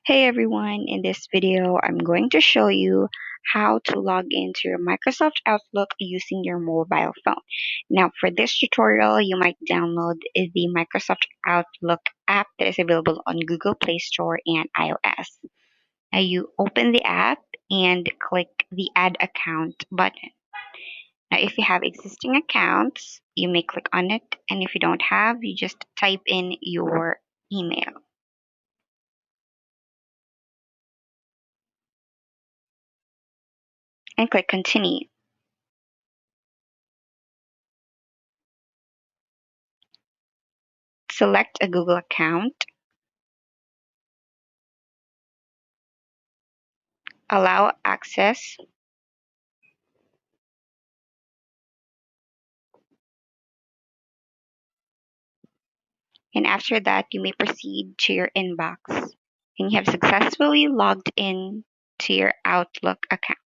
Hey everyone, in this video, I'm going to show you how to log into your Microsoft Outlook using your mobile phone. Now, for this tutorial, you might download the Microsoft Outlook app that is available on Google Play Store and iOS. Now, you open the app and click the Add Account button. Now, if you have existing accounts, you may click on it, and if you don't have, you just type in your email. And click Continue. Select a Google account, allow access, and after that, you may proceed to your inbox. And you have successfully logged in to your Outlook account.